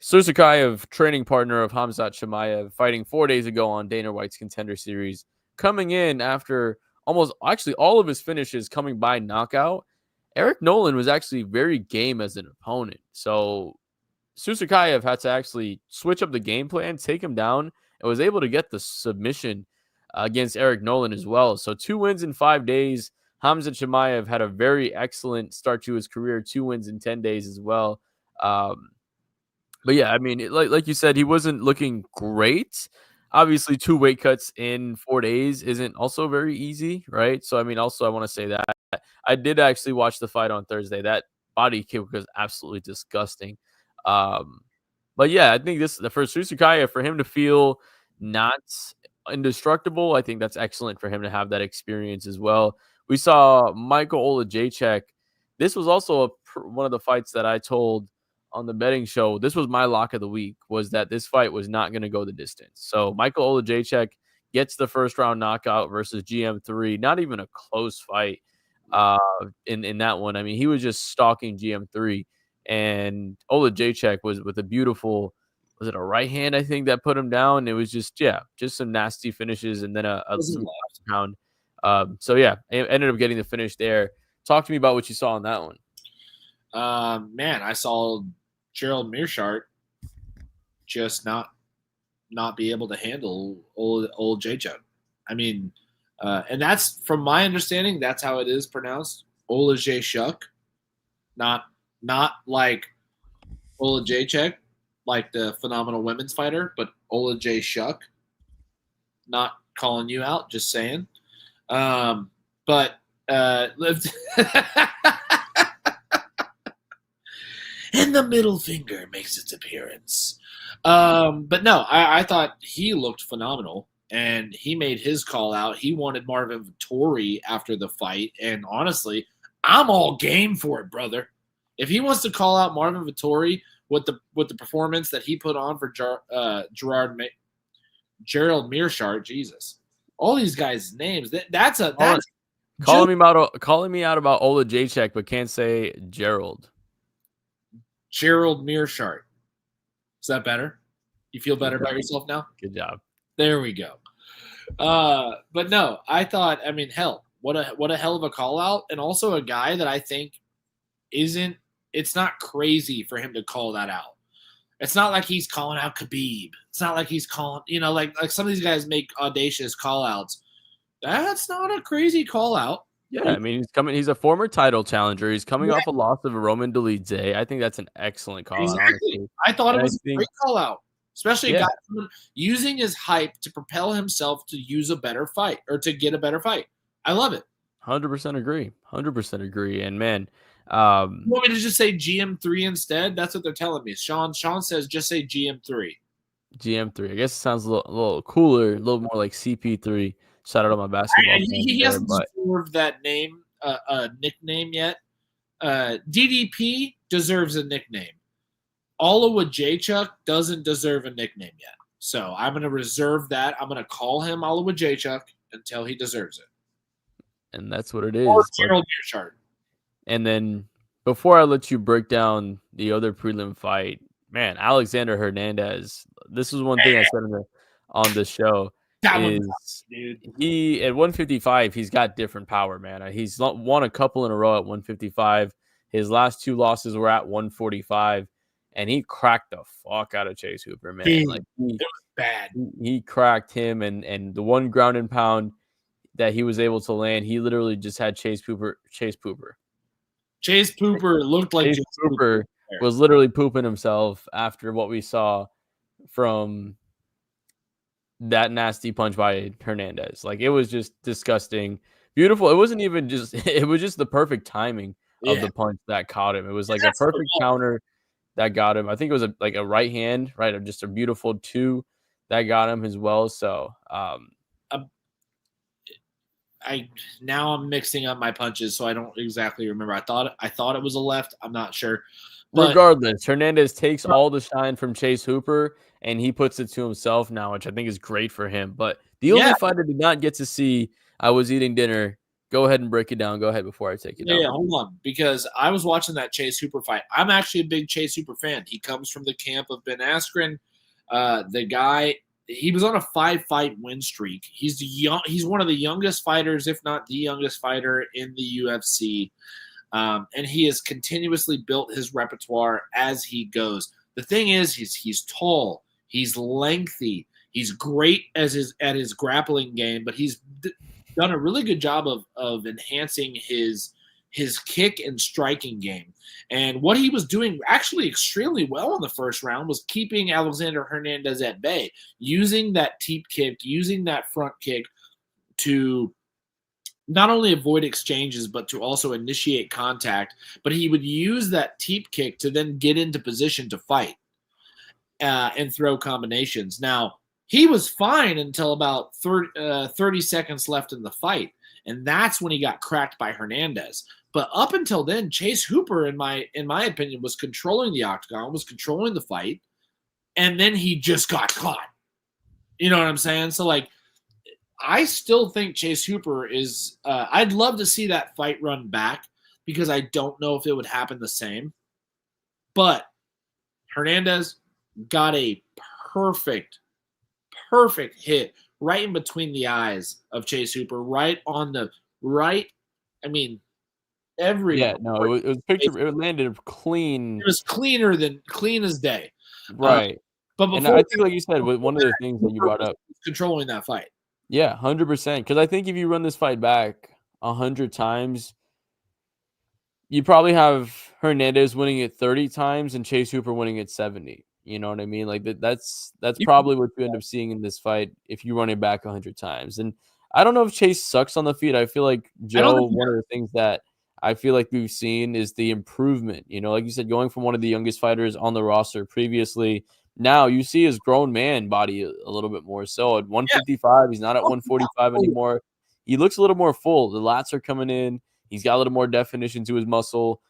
Susakayev, training partner of Khamzat Chimaev, fighting 4 days ago on Dana White's Contender Series. Coming in after all of his finishes coming by knockout, Eric Nolan was actually very game as an opponent. So Susakayev had to actually switch up the game plan, take him down, and was able to get the submission against Eric Nolan as well. So 2 wins in 5 days. Khamzat Chimaev had a very excellent start to his career, 2 wins in 10 days as well. But yeah, I mean, like you said, he wasn't looking great. Obviously, 2 weight cuts in 4 days isn't also very easy, right? So, I mean, also I want to say that I did actually watch the fight on Thursday. That body kick was absolutely disgusting. Um, but yeah, I think this for Susukaya, for him to feel not indestructible, I think that's excellent for him to have that experience as well. We saw Michael Olajaychek. This was also one of the fights that I told on the betting show. This was my lock of the week, was that this fight was not going to go the distance. So Michael Olajaychek gets the first round knockout versus GM3. Not even a close fight in that one. I mean, he was just stalking GM3, and Olajaychek was with a beautiful, was it a right hand, I think, that put him down. It was just some nasty finishes and then a pound. So yeah, it ended up getting the finish there. Talk to me about what you saw on that one. Man, I saw Gerald Mearshart just not be able to handle old Jaychuk. I mean, and that's, from my understanding, that's how it is pronounced, Olajaychuk, not like Olajaychuk, like the phenomenal women's fighter, but Olajaychuk. Not calling you out, just saying. But lived. And the middle finger makes its appearance. But no, I thought he looked phenomenal, and he made his call out. He wanted Marvin Vettori after the fight, and honestly, I'm all game for it, brother. If he wants to call out Marvin Vettori with the performance that he put on for Gerald Mearshart, Jesus, all these guys' names. That's calling me out about Olajaychek, but can't say Gerald. Gerald Mearshart. Is that better? You feel better about yourself now? Good job. There we go. But no, I thought, I mean, hell, what a hell of a call out, and also a guy that I think it's not crazy for him to call that out. It's not like he's calling out Khabib. It's not like he's calling, like some of these guys make audacious call outs. That's not a crazy call out. Yeah, I mean, he's a former title challenger. He's coming off a loss of Roman Dolidze. I think that's an excellent call out, honestly. I thought it was a great call out, especially a guy using his hype to propel himself to use a better fight or to get a better fight. I love it. 100% agree. 100% agree. And man, you want me to just say GM3 instead? That's what they're telling me. Sean says just say GM3. GM3. I guess it sounds a little cooler, a little more like CP3. Shout out to my basketball. He hasn't deserved that name, nickname yet. DDP deserves a nickname. Olajaychuk doesn't deserve a nickname yet. So I'm going to reserve that. I'm going to call him Olajaychuk until he deserves it. And that's what it is. Or Gerald Mearshart. And then before I let you break down the other prelim fight, man, Alexander Hernandez. This is one thing I said on the show. He at 155, he's got different power, man. He's won a couple in a row at 155. His last 2 losses were at 145, and he cracked the fuck out of Chase Hooper, man. It was bad. He cracked him, and the one ground and pound that he was able to land, he literally just had Chase Pooper. Chase Pooper looked like Chase Pooper was literally pooping himself after what we saw from that nasty punch by Hernandez. Like, it was just disgusting. Beautiful. It wasn't even just, it was just the perfect timing of the punch that caught him. It was like a perfect counter that got him. I think it was like a right hand, right? Just a beautiful 2 that got him as well. So, now I'm mixing up my punches, so I don't exactly remember. I thought it was a left. I'm not sure. But regardless, Hernandez takes all the shine from Chase Hooper, and he puts it to himself now, which I think is great for him. But the only fight I did not get to see, I was eating dinner. Go ahead and break it down. Go ahead before I take it down. Yeah, hold on. Because I was watching that Chase Hooper fight. I'm actually a big Chase Hooper fan. He comes from the camp of Ben Askren. The guy, he was on a 5-fight win streak. He's one of the youngest fighters, if not the youngest fighter in the UFC. And he has continuously built his repertoire as he goes. The thing is, he's tall. He's lengthy. He's great at his grappling game, but he's done a really good job of enhancing his kick and striking game. And what he was doing actually extremely well in the first round was keeping Alexander Hernandez at bay, using that teep kick, using that front kick to not only avoid exchanges, but to also initiate contact. But he would use that teep kick to then get into position to fight and throw combinations. Now, he was fine until about 30 seconds left in the fight, and that's when he got cracked by Hernandez. But up until then, Chase Hooper, in my opinion, was controlling the octagon, was controlling the fight, and then he just got caught. You know what I'm saying? So, like, I still think Chase Hooper is I'd love to see that fight run back because I don't know if it would happen the same. But Hernandez got a perfect hit right in between the eyes of Chase Hooper, right on the right. I mean, it was picture. It landed clean. It was clean as day. Right. But before, and I think, like you said, one of the things that you brought up, controlling that fight. Yeah, 100%. Because I think if you run this fight back 100 times, you probably have Hernandez winning it 30 times and Chase Hooper winning it 70. You know what I mean? Like that's probably what you end up seeing in this fight if you run it back 100 times. And I don't know if Chase sucks on the feet. I feel like Joe, one of the things that I feel like we've seen is the improvement. You know, like you said, going from one of the youngest fighters on the roster previously, now you see his grown man body a little bit more. So at 155, he's not at 145 anymore. He looks a little more full. The lats are coming in. He's got a little more definition to his muscle.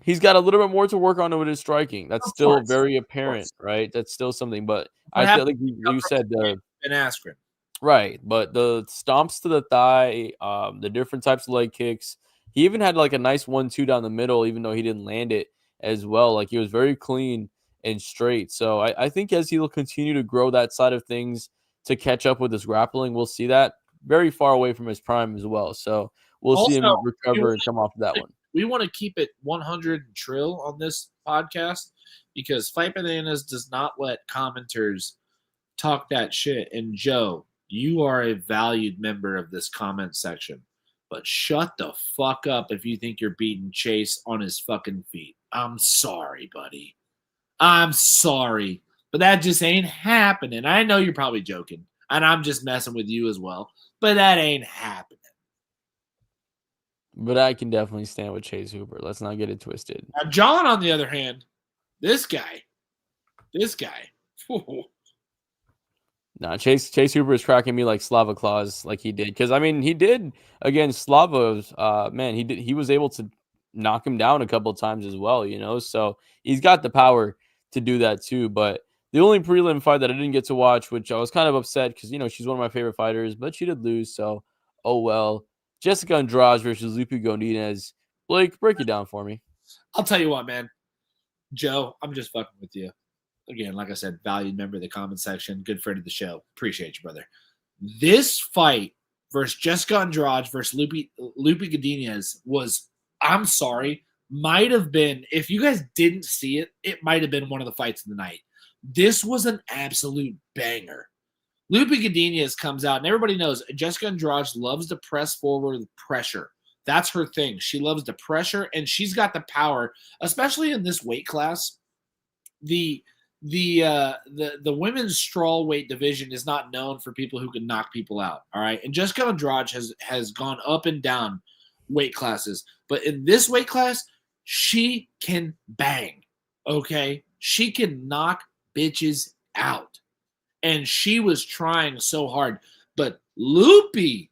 He's got a little bit more to work on with his striking. That's still very apparent, right? That's still something. But I feel like you said Ben Askren. Right. But the stomps to the thigh, the different types of leg kicks. He even had like a nice 1-2 down the middle, even though he didn't land it as well. Like he was very clean and straight. So I think as he'll continue to grow that side of things to catch up with his grappling, we'll see that very far away from his prime as well. So we'll see him recover and come off of that one. We want to keep it 100 trill on this podcast because Fight Bananas does not let commenters talk that shit. And Joe, you are a valued member of this comment section, but shut the fuck up if you think you're beating Chase on his fucking feet. I'm sorry, buddy. I'm sorry, but that just ain't happening. I know you're probably joking, and I'm just messing with you as well, but that ain't happening. But I can definitely stand with Chase Hooper. Let's not get it twisted. Now, John, on the other hand, this guy. Nah, Chase Hooper is cracking me like Slava Claus, like he did. Because I mean, he did against Slava's. Man, he was able to knock him down a couple of times as well. You know, so he's got the power to do that too. But the only prelim fight that I didn't get to watch, which I was kind of upset because, you know, she's one of my favorite fighters, but she did lose. So, oh well. Jessica Andrade versus Lupe Godinez. Blake, break it down for me. I'll tell you what, man. Joe, I'm just fucking with you. Again, like I said, valued member of the comment section, good friend of the show. Appreciate you, brother. This fight versus Jessica Andrade versus Lupe Godinez was, I'm sorry, might have been, if you guys didn't see it, it might have been one of the fights of the night. This was an absolute banger. Lupe Godinez comes out, and everybody knows Jessica Andrade loves to press forward with pressure. That's her thing. She loves the pressure, and she's got the power, especially in this weight class. The women's strawweight division is not known for people who can knock people out. All right, and Jessica Andrade has gone up and down weight classes, but in this weight class, she can bang. Okay, she can knock bitches out. And she was trying so hard. But Lupe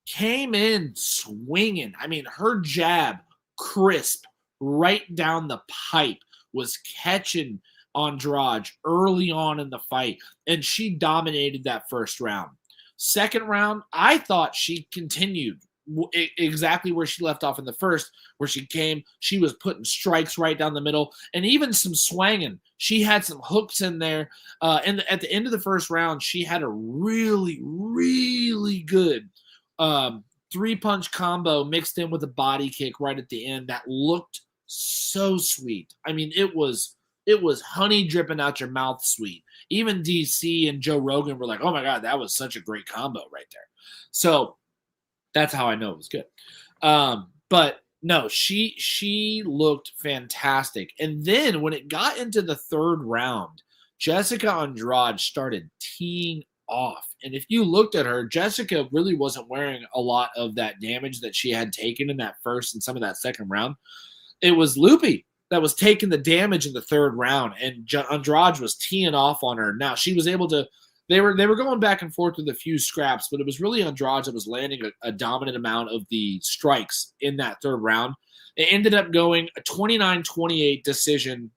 came in swinging. I mean, her jab, crisp, right down the pipe, was catching Andrade early on in the fight. And she dominated that first round. Second round, I thought she continued exactly where she left off in the first, where she was putting strikes right down the middle and even some swanging. She had some hooks in there. And at the end of the first round, she had a really, really good 3-punch combo mixed in with a body kick right at the end that looked so sweet. I mean, it was It was honey dripping out your mouth sweet. Even DC and Joe Rogan were like, oh my God, that was such a great combo right there. So that's how I know it was good. But no, she looked fantastic. And then when it got into the third round, Jessica Andrade started teeing off. And if you looked at her, Jessica really wasn't wearing a lot of that damage that she had taken in that first and some of that second round. It was Loopy that was taking the damage in the third round, and Andrade was teeing off on her. Now she was able to. They were going back and forth with a few scraps, but it was really Andrade that was landing a dominant amount of the strikes in that third round. It ended up going a 29-28 decision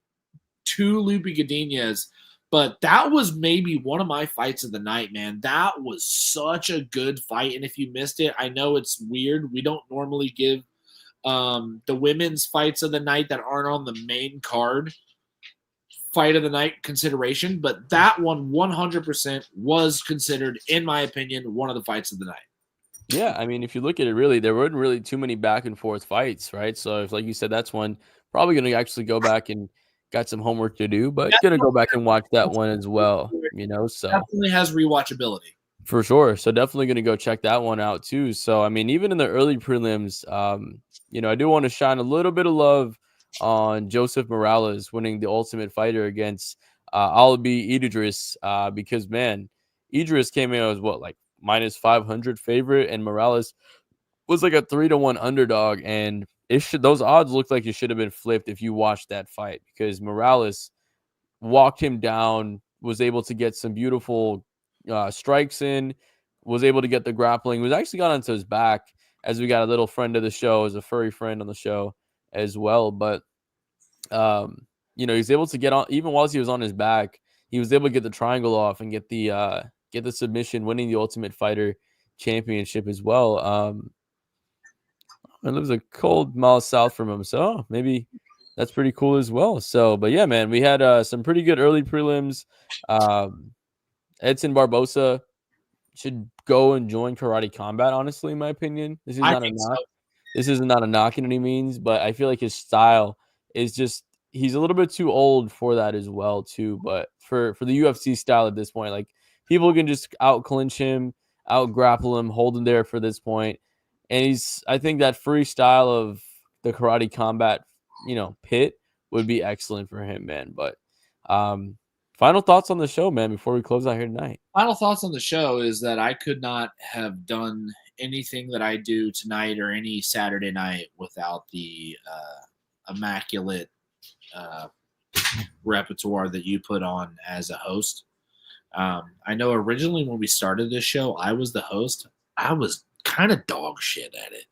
to Loopy Godinez. But that was maybe one of my fights of the night, man. That was such a good fight. And if you missed it, I know it's weird. We don't normally give the women's fights of the night that aren't on the main card fight of the night consideration. But that one 100% was considered, in my opinion, one of the fights of the night. Yeah, I mean, if you look at it, really, there weren't really too many back and forth fights, right? So, if, like you said, that's one probably going to actually go back and got some homework to do, but going to go back and watch that one as well, so definitely has rewatchability. For sure. So definitely going to go check that one out too. So, I mean, even in the early prelims, I do want to shine a little bit of love on Joseph Morales winning the Ultimate Fighter against Alibi Idris, because, man, Idris came in as like minus 500 favorite, and Morales was like a 3-1 underdog, and those odds looked like it should have been flipped if you watched that fight, because Morales walked him down, was able to get some beautiful strikes in, was able to get the grappling, was actually got onto his back, as we got a little friend of the show, as a furry friend on the show as well. But, he's able to get on, even whilst he was on his back, he was able to get the triangle off and get the submission, winning the Ultimate Fighter Championship as well. It lives a cold mile south from him, so maybe that's pretty cool as well. So, but yeah, man, we had some pretty good early prelims. Edson Barbosa should go and join Karate Combat, honestly, in my opinion. This is not a knock. This is not a knock in any means, but I feel like his style is just, he's a little bit too old for that as well, too. But for the UFC style at this point, like, people can just out clinch him, out grapple him, hold him there for this point. And I think that freestyle of the Karate Combat, pit would be excellent for him, man. But final thoughts on the show, man, before we close out here tonight. Final thoughts on the show is that I could not have done anything that I do tonight or any Saturday night without the immaculate repertoire that you put on as a host. I know originally when we started this show, I was the host. I was kind of dog shit at it.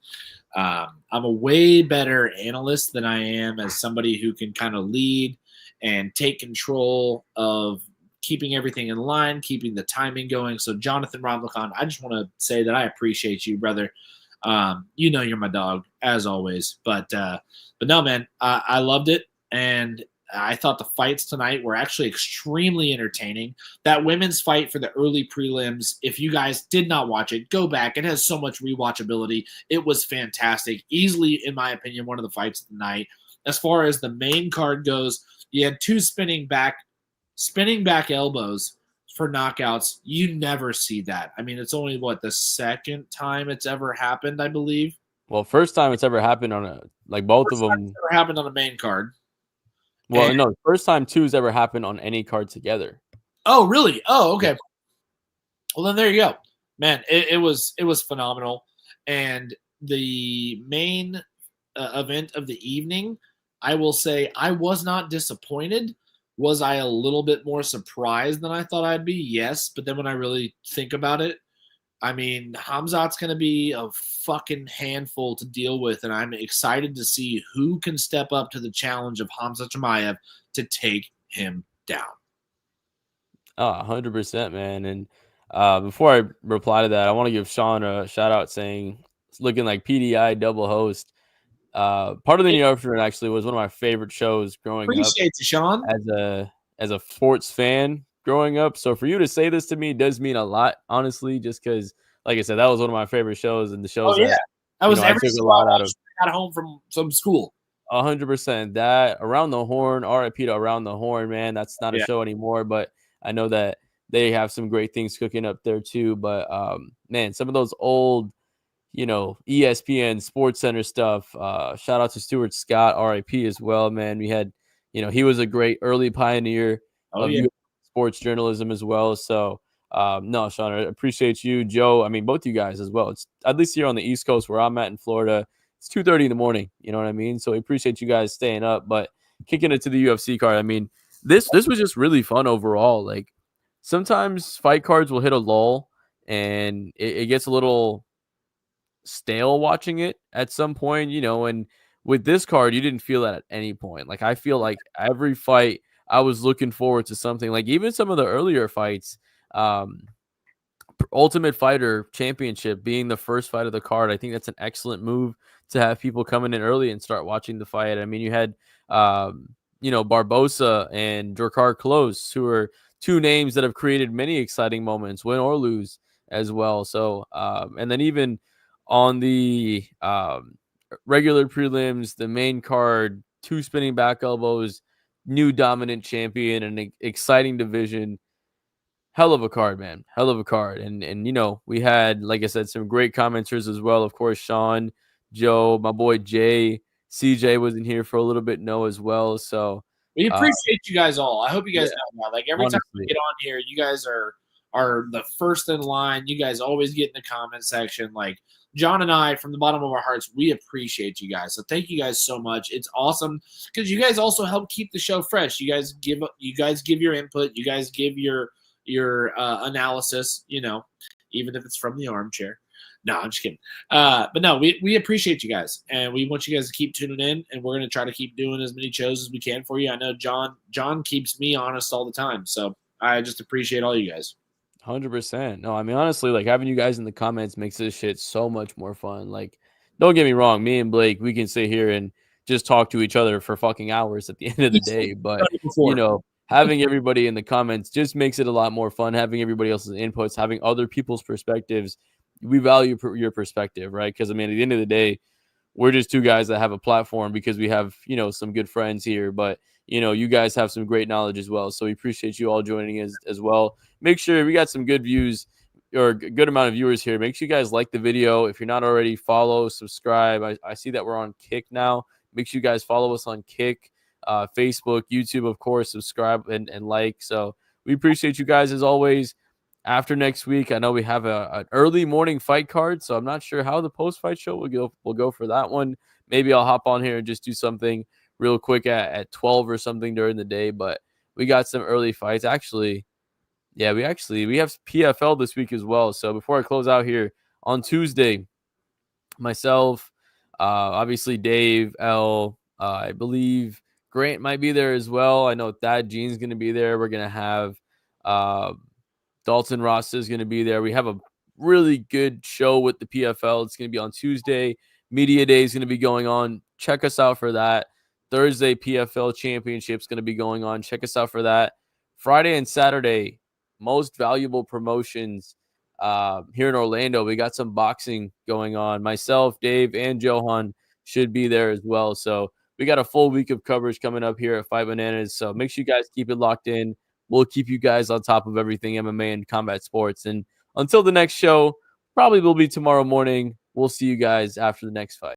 I'm a way better analyst than I am as somebody who can kind of lead and take control of keeping everything in line, keeping the timing going. So, Jonathan Ramlakan, I just want to say that I appreciate you, brother. You're my dog, as always. But no, man, I loved it. And I thought the fights tonight were actually extremely entertaining. That women's fight for the early prelims, if you guys did not watch it, go back. It has so much rewatchability. It was fantastic. Easily, in my opinion, one of the fights of the night. As far as the main card goes, you had two spinning back elbows for knockouts. You never see that. I mean, it's only, the second time it's ever happened, I believe. Well, first time it's ever happened on both of them. It's ever happened on a main card. Well, no, first time two's ever happened on any card together. Oh, really? Oh, okay. Well, then there you go, man. It was phenomenal, and the main event of the evening, I will say, I was not disappointed. Was I a little bit more surprised than I thought I'd be? Yes, but then when I really think about it, I mean, Khamzat's going to be a fucking handful to deal with, and I'm excited to see who can step up to the challenge of Khamzat Chimaev to take him down. 100%, man. And before I reply to that, I want to give Sean a shout out, saying it's looking like PDI double host. Part of the New Yorker actually was one of my favorite shows growing up. Appreciate you, Sean. As a sports fan growing up. So for you to say this to me does mean a lot, honestly, just because, like I said, that was one of my favorite shows, and the shows I was I took a lot out of. Got home from school. 100%. That Around the Horn, RIP to Around the Horn, man. That's not a Yeah. show anymore, but I know that they have some great things cooking up there too. But man, some of those old, ESPN Sports Center stuff. Shout out to Stuart Scott, RIP as well, man. We had, he was a great early pioneer Oh of yeah. sports journalism as well. So no, Sean, I appreciate you, Joe. I mean, both you guys as well. It's at least here on the East Coast where I'm at in Florida. It's 2:30 in the morning. You know what I mean? So we appreciate you guys staying up. But kicking it to the UFC card, I mean, this was just really fun overall. Like sometimes fight cards will hit a lull and it gets a little stale watching it at some point, and with this card, you didn't feel that at any point. Like I feel like every fight I was looking forward to something. Like even some of the earlier fights, um, Ultimate Fighter Championship being the first fight of the card, I think that's an excellent move to have people coming in early and start watching the fight. I mean, you had, Barbosa and Drakkar Klose, who are two names that have created many exciting moments, win or lose as well. So, and then even on the regular prelims, the main card, two spinning back elbows, new dominant champion, and exciting division. Hell of a card, man. Hell of a card. And we had, like I said, some great commenters as well. Of course, Sean, Joe, my boy Jay, CJ was in here for a little bit, Noah as well. So We appreciate you guys all. I hope you guys yeah, know that. Like every time we honestly, get on here, you guys are the first in line. You guys always get in the comment section. Like John and I, from the bottom of our hearts, we appreciate you guys. So thank you guys so much. It's awesome because you guys also help keep the show fresh. You guys give your input. You guys give your analysis. Even if it's from the armchair. No, I'm just kidding. But no, we appreciate you guys, and we want you guys to keep tuning in, and we're going to try to keep doing as many shows as we can for you. I know John keeps me honest all the time, so I just appreciate all you guys. 100%. No, I mean, honestly, like having you guys in the comments makes this shit so much more fun. Like, don't get me wrong, me and Blake, we can sit here and just talk to each other for fucking hours at the end of the day. But, having everybody in the comments just makes it a lot more fun. Having everybody else's inputs, having other people's perspectives. We value your perspective, right? Because, I mean, at the end of the day, we're just two guys that have a platform because we have, some good friends here. But, you guys have some great knowledge as well. So we appreciate you all joining us as well. Make sure we got some good views or a good amount of viewers here. Make sure you guys like the video. If you're not already, follow, subscribe. I see that we're on Kick now. Make sure you guys follow us on Kick, Facebook, YouTube, of course. Subscribe and like. So we appreciate you guys as always. After next week, I know we have an early morning fight card, so I'm not sure how the post-fight show will go for that one. Maybe I'll hop on here and just do something real quick at 12 or something during the day, but we got some early fights. Actually, yeah, we have PFL this week as well. So before I close out here, on Tuesday, myself, obviously Dave, L, I believe Grant might be there as well. I know Thad Gene's going to be there. We're going to have Dalton Ross is going to be there. We have a really good show with the PFL. It's going to be on Tuesday. Media Day is going to be going on. Check us out for that. Thursday, PFL Championship is going to be going on. Check us out for that. Friday and Saturday, most valuable promotions here in Orlando. We got some boxing going on. Myself, Dave, and Johan should be there as well. So we got a full week of coverage coming up here at Five Bananas. So make sure you guys keep it locked in. We'll keep you guys on top of everything MMA and combat sports. And until the next show, probably will be tomorrow morning. We'll see you guys after the next fight.